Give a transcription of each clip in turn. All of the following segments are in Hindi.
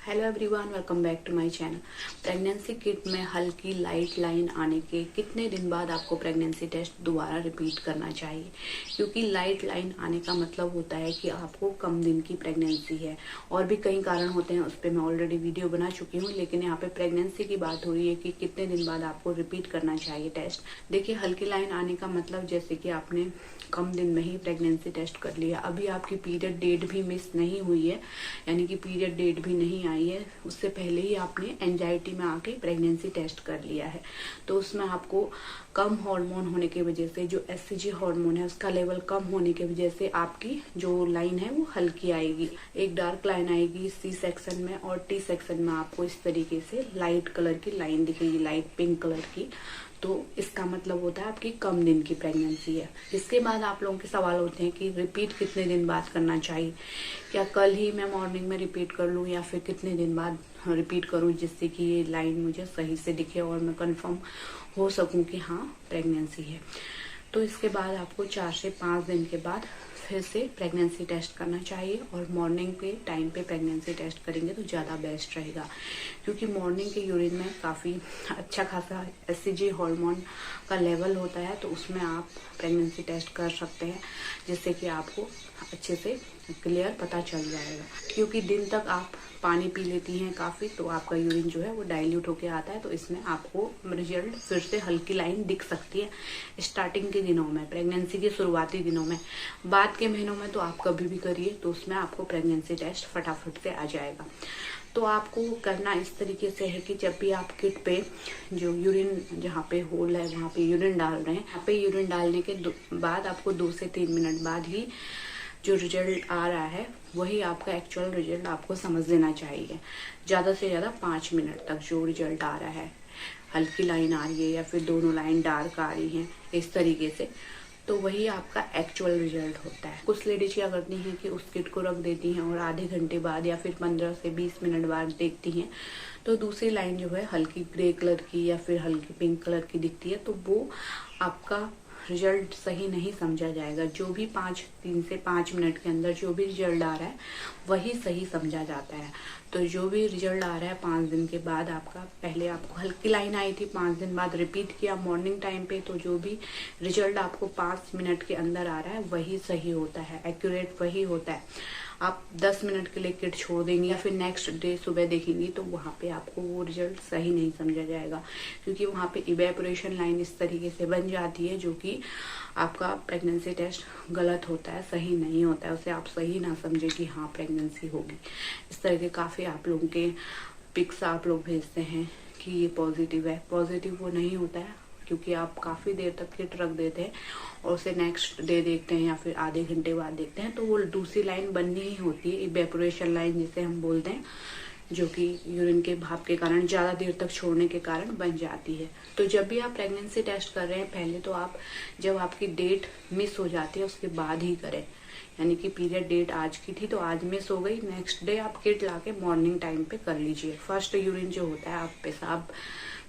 Hello everyone, welcome back to my channel. Pregnancy kit में हल्की लाइट लाइन आने के कितने दिन बाद आपको प्रेगनेंसी टेस्ट दोबारा रिपीट करना चाहिए, क्योंकि लाइट लाइन आने का मतलब होता है कि आपको कम दिन की प्रेगनेंसी है। और भी कई कारण होते हैं, उस पर मैं ऑलरेडी वीडियो बना चुकी हूँ, लेकिन यहाँ पे प्रेगनेंसी की बात हो रही है कि कितने दिन बाद आपको रिपीट करना चाहिए टेस्ट। देखिए, हल्की लाइन आने का मतलब जैसे कि आपने कम दिन में ही प्रेगनेंसी टेस्ट कर लिया, अभी आपकी पीरियड डेट भी मिस नहीं हुई है, यानी कि पीरियड डेट भी नहीं आई है, उससे पहले ही आपने एंजाइटी में आके प्रेगनेंसी टेस्ट कर लिया है, तो उसमें आपको कम हार्मोन होने की वजह से, जो एससीजी हार्मोन है उसका लेवल कम होने की वजह से आपकी जो लाइन है वो हल्की आएगी। एक डार्क लाइन आएगी सी सेक्शन में, और टी सेक्शन में आपको इस तरीके से लाइट कलर की लाइन दिखेगी, लाइट पिंक कलर की। तो इसका मतलब होता है आपकी कम दिन की प्रेगनेंसी है। इसके बाद आप लोगों के सवाल होते हैं कि रिपीट कितने दिन बाद करना चाहिए, क्या कल ही मैं मॉर्निंग में रिपीट कर लूं या फिर कितने दिन बाद रिपीट करूं, जिससे कि ये लाइन मुझे सही से दिखे और मैं कंफर्म हो सकूं कि हाँ प्रेगनेंसी है। तो इसके बाद आपको 4 से 5 दिन के बाद फिर से प्रेगनेंसी टेस्ट करना चाहिए, और मॉर्निंग के टाइम पे प्रेगनेंसी टेस्ट करेंगे तो ज़्यादा बेस्ट रहेगा, क्योंकि मॉर्निंग के यूरिन में काफ़ी अच्छा खासा एससीजी हार्मोन का लेवल होता है, तो उसमें आप प्रेगनेंसी टेस्ट कर सकते हैं, जिससे कि आपको अच्छे से क्लियर पता चल जाएगा। क्योंकि दिन तक आप पानी पी लेती हैं काफ़ी, तो आपका यूरिन जो है वो डाइल्यूट होके आता है, तो इसमें आपको रिजल्ट फिर से हल्की लाइन दिख सकती है स्टार्टिंग के दिनों में, प्रेगनेंसी के शुरुआती दिनों में। बाद के महीनों में तो आप कभी भी करिए, तो उसमें आपको प्रेगनेंसी टेस्ट फटाफट से आ जाएगा। तो आपको करना इस तरीके से है कि जब भी आप किट पे जो यूरिन, जहाँ पे होल है वहाँ पे यूरिन डाल रहे हैं, यहाँ पे यूरिन डालने के बाद आपको 2 से 3 मिनट बाद ही जो रिजल्ट आ रहा है वही आपका एक्चुअल रिजल्ट आपको समझ लेना चाहिए। ज़्यादा से ज़्यादा 5 मिनट तक जो रिजल्ट आ रहा है, हल्की लाइन आ रही है या फिर दोनों लाइन डार्क आ रही हैं इस तरीके से, तो वही आपका एक्चुअल रिजल्ट होता है। कुछ लेडीज क्या करती हैं कि उस किट को रख देती हैं और आधे घंटे बाद या फिर 15 से 20 मिनट बाद देखती हैं तो दूसरी लाइन जो है हल्की ग्रे कलर की या फिर हल्की पिंक कलर की दिखती है, तो वो आपका रिजल्ट सही नहीं समझा जाएगा। जो भी 3 से 5 मिनट के अंदर जो भी रिजल्ट आ रहा है वही सही समझा जाता है। तो जो भी रिजल्ट आ रहा है 5 दिन के बाद आपका, पहले आपको हल्की लाइन आई थी, 5 दिन बाद रिपीट किया मॉर्निंग टाइम पे, तो जो भी रिजल्ट आपको 5 मिनट के अंदर आ रहा है वही सही होता है, एक्यूरेट वही होता है। आप 10 मिनट के लिए किट छोड़ देंगी या फिर नेक्स्ट डे सुबह देखेंगी तो वहाँ पे आपको वो रिजल्ट सही नहीं समझा जाएगा, क्योंकि वहाँ पे इवेपोरेशन लाइन इस तरीके से बन जाती है, जो कि आपका प्रेगनेंसी टेस्ट गलत होता है, सही नहीं होता है, उसे आप सही ना समझे कि हाँ प्रेगनेंसी होगी। इस तरह के काफ़ी आप लोगों के पिक्स आप लोग भेजते हैं कि ये पॉजिटिव है, पॉजिटिव वो नहीं होता है, क्योंकि आप काफ़ी देर तक किट रख देते हैं और उसे नेक्स्ट डे देखते हैं या फिर आधे घंटे बाद देखते हैं, तो वो दूसरी लाइन बननी ही होती है, इवेपोरेशन लाइन जिसे हम बोलते हैं, जो कि यूरिन के भाप के कारण, ज़्यादा देर तक छोड़ने के कारण बन जाती है। तो जब भी आप प्रेगनेंसी टेस्ट कर रहे हैं, पहले तो आप जब आपकी डेट मिस हो जाती है उसके बाद ही करें, यानी कि पीरियड डेट आज की थी तो आज मिस हो गई, नेक्स्ट डे आप किट लाके मॉर्निंग टाइम पे कर लीजिए। फर्स्ट यूरिन जो होता है, आप पेशाब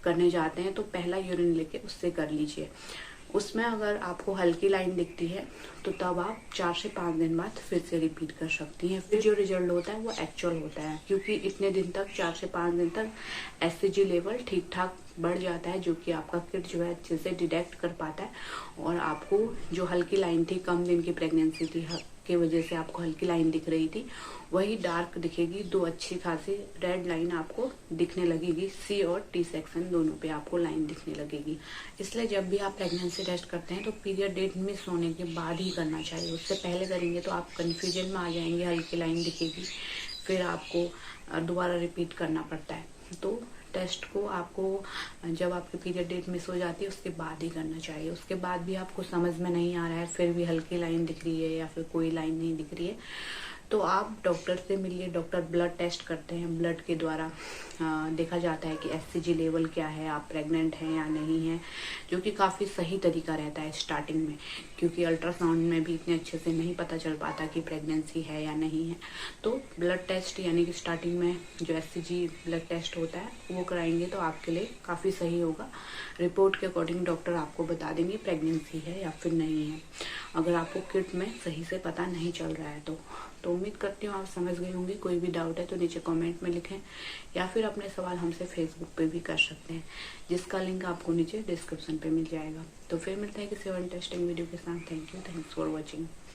करने जाते हैं तो पहला यूरिन लेके उससे कर लीजिए। उसमें अगर आपको हल्की लाइन दिखती है तो तब आप 4 से 5 दिन बाद फिर से रिपीट कर सकती हैं। फिर जो रिजल्ट होता है वो एक्चुअल होता है, क्योंकि इतने दिन तक 4 से 5 दिन तक एससीजी लेवल ठीक ठाक बढ़ जाता है, जो कि आपका किट जो है अच्छे से डिटेक्ट कर पाता है, और आपको जो हल्की लाइन थी, कम दिन की प्रेगनेंसी थी की वजह से आपको हल्की लाइन दिख रही थी, वही डार्क दिखेगी, 2 अच्छी खासी रेड लाइन आपको दिखने लगेगी, सी और टी सेक्शन दोनों पे आपको लाइन दिखने लगेगी। इसलिए जब भी आप प्रेगनेंसी टेस्ट करते हैं तो पीरियड डेट मिस होने के बाद ही करना चाहिए, उससे पहले करेंगे तो आप कन्फ्यूजन में आ जाएंगे, हल्की लाइन दिखेगी, फिर आपको दोबारा रिपीट करना पड़ता है। तो टेस्ट को आपको जब आपकी पीरियड डेट मिस हो जाती है उसके बाद ही करना चाहिए। उसके बाद भी आपको समझ में नहीं आ रहा है, फिर भी हल्की लाइन दिख रही है या फिर कोई लाइन नहीं दिख रही है, तो आप डॉक्टर से मिलिए। डॉक्टर ब्लड टेस्ट करते हैं, ब्लड के द्वारा देखा जाता है कि एससीजी लेवल क्या है, आप प्रेग्नेंट हैं या नहीं हैं, जो कि काफ़ी सही तरीका रहता है स्टार्टिंग में, क्योंकि अल्ट्रासाउंड में भी इतने अच्छे से नहीं पता चल पाता कि प्रेगनेंसी है या नहीं है। तो ब्लड टेस्ट यानी कि स्टार्टिंग में जो एससीजी ब्लड टेस्ट होता है वो कराएंगे तो आपके लिए काफ़ी सही होगा। रिपोर्ट के अकॉर्डिंग डॉक्टर आपको बता देंगे प्रेगनेंसी है या फिर नहीं है, अगर आपको किट में सही से पता नहीं चल रहा है तो। तो उम्मीद करती हूँ आप समझ गए होंगे। कोई भी डाउट है तो नीचे कमेंट में लिखें या फिर अपने सवाल हमसे फेसबुक पे भी कर सकते हैं, जिसका लिंक आपको नीचे डिस्क्रिप्शन पे मिल जाएगा। तो फिर मिलते हैं किसी और इंटरेस्टिंग वीडियो के साथ। Thank you, thanks for watching.